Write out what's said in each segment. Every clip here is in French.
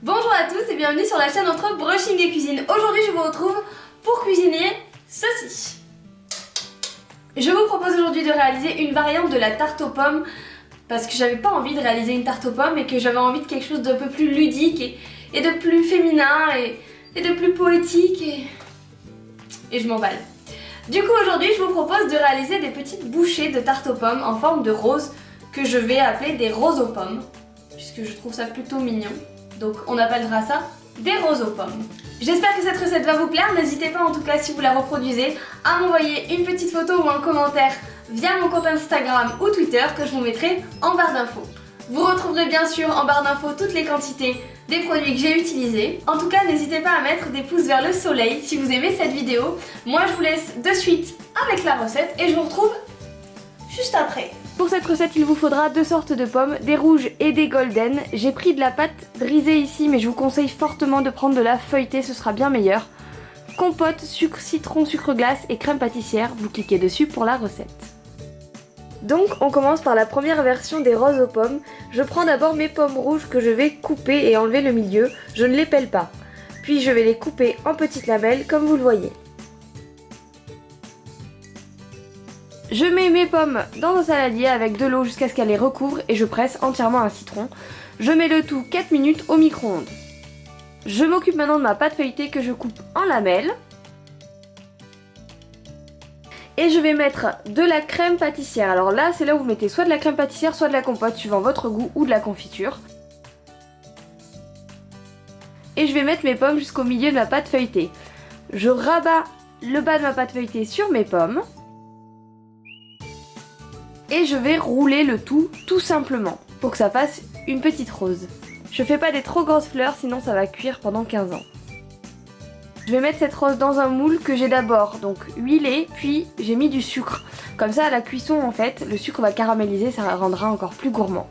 Bonjour à tous et bienvenue sur la chaîne entre brushing et cuisine. Aujourd'hui je vous retrouve pour cuisiner ceci. Je vous propose aujourd'hui de réaliser une variante de la tarte aux pommes parce que j'avais pas envie de réaliser une tarte aux pommes et que j'avais envie de quelque chose d'un peu plus ludique et de plus féminin et de plus poétique et je m'emballe. Du coup aujourd'hui je vous propose de réaliser des petites bouchées de tarte aux pommes en forme de rose que je vais appeler des roses aux pommes puisque je trouve ça plutôt mignon. Donc on appellera ça des roses aux pommes. J'espère que cette recette va vous plaire. N'hésitez pas en tout cas si vous la reproduisez à m'envoyer une petite photo ou un commentaire via mon compte Instagram ou Twitter que je vous mettrai en barre d'infos. Vous retrouverez bien sûr en barre d'infos toutes les quantités des produits que j'ai utilisés. En tout cas n'hésitez pas à mettre des pouces vers le soleil si vous aimez cette vidéo. Moi je vous laisse de suite avec la recette et je vous retrouve juste après. Pour cette recette, il vous faudra deux sortes de pommes, des rouges et des golden. J'ai pris de la pâte brisée ici, mais je vous conseille fortement de prendre de la feuilletée, ce sera bien meilleur. Compote, sucre, citron, sucre glace et crème pâtissière, vous cliquez dessus pour la recette. Donc on commence par la première version des roses aux pommes. Je prends d'abord mes pommes rouges que je vais couper et enlever le milieu, je ne les pèle pas. Puis je vais les couper en petites lamelles comme vous le voyez. Je mets mes pommes dans un saladier avec de l'eau jusqu'à ce qu'elle les recouvre et je presse entièrement un citron. Je mets le tout 4 minutes au micro-ondes. Je m'occupe maintenant de ma pâte feuilletée que je coupe en lamelles. Et je vais mettre de la crème pâtissière. Alors là, c'est là où vous mettez soit de la crème pâtissière, soit de la compote, suivant votre goût, ou de la confiture. Et je vais mettre mes pommes jusqu'au milieu de ma pâte feuilletée. Je rabats le bas de ma pâte feuilletée sur mes pommes. Et je vais rouler le tout simplement, pour que ça fasse une petite rose. Je fais pas des trop grosses fleurs, sinon ça va cuire pendant 15 ans. Je vais mettre cette rose dans un moule que j'ai d'abord donc huilé, puis j'ai mis du sucre. Comme ça à la cuisson en fait, le sucre va caraméliser, ça rendra encore plus gourmand.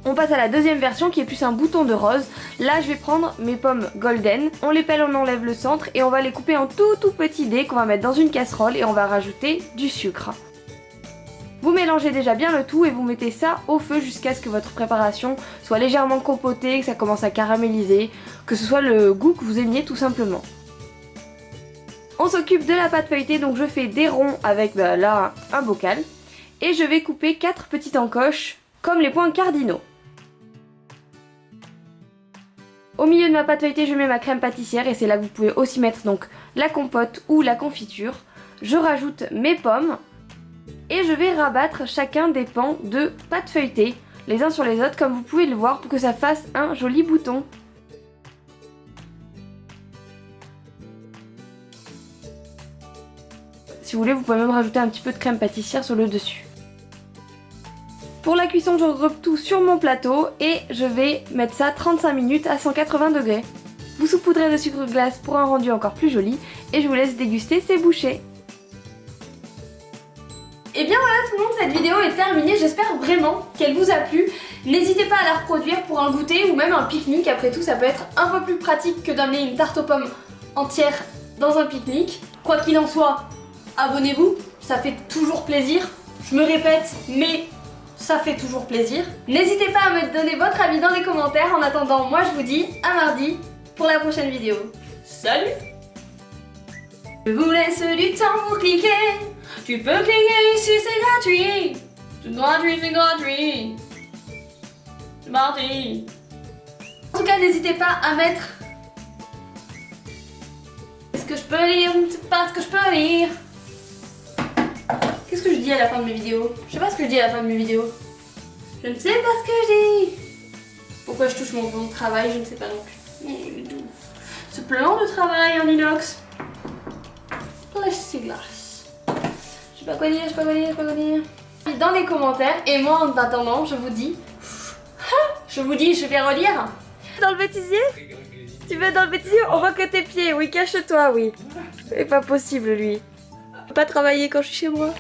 On passe à la deuxième version qui est plus un bouton de rose. Là je vais prendre mes pommes golden, on les pèle, on enlève le centre et on va les couper en tout petits dés qu'on va mettre dans une casserole et on va rajouter du sucre. Vous mélangez déjà bien le tout et vous mettez ça au feu jusqu'à ce que votre préparation soit légèrement compotée, que ça commence à caraméliser, que ce soit le goût que vous aimiez tout simplement. On s'occupe de la pâte feuilletée, donc je fais des ronds avec là un bocal et je vais couper 4 petites encoches comme les points cardinaux. Au milieu de ma pâte feuilletée, je mets ma crème pâtissière et c'est là que vous pouvez aussi mettre donc la compote ou la confiture. Je rajoute mes pommes. Et je vais rabattre chacun des pans de pâte feuilletée, les uns sur les autres, comme vous pouvez le voir, pour que ça fasse un joli bouton. Si vous voulez, vous pouvez même rajouter un petit peu de crème pâtissière sur le dessus. Pour la cuisson, je regroupe tout sur mon plateau et je vais mettre ça 35 minutes à 180 degrés. Vous saupoudrez de sucre glace pour un rendu encore plus joli et je vous laisse déguster ces bouchées. Et bien voilà tout le monde, cette vidéo est terminée, j'espère vraiment qu'elle vous a plu. N'hésitez pas à la reproduire pour un goûter ou même un pique-nique, après tout ça peut être un peu plus pratique que d'amener une tarte aux pommes entière dans un pique-nique. Quoi qu'il en soit, abonnez-vous, ça fait toujours plaisir. Je me répète, mais ça fait toujours plaisir. N'hésitez pas à me donner votre avis dans les commentaires. En attendant, moi je vous dis à mardi pour la prochaine vidéo. Salut! Je vous laisse du temps pour cliquer. Tu peux cliquer ici, c'est gratuit. C'est gratuit, c'est gratuit. C'est parti. En tout cas, n'hésitez pas à mettre... Est-ce que je peux lire? Je ne sais pas ce que je peux lire. Qu'est-ce que je dis à la fin de mes vidéos? Je sais pas ce que je dis à la fin de mes vidéos. Je ne sais pas ce que je dis. Pourquoi je touche mon plan de travail? Je ne sais pas non plus. Ce plan de travail en inox. Plexiglas. Je sais pas quoi dire, je sais pas quoi dire, je sais pas quoi dire. Dans les commentaires, et moi en attendant, je vous dis, je vais relire. Dans le bêtisier? Tu veux dans le bêtisier? On voit que tes pieds, oui, cache-toi, oui. C'est pas possible lui. Je peux pas travailler quand je suis chez moi.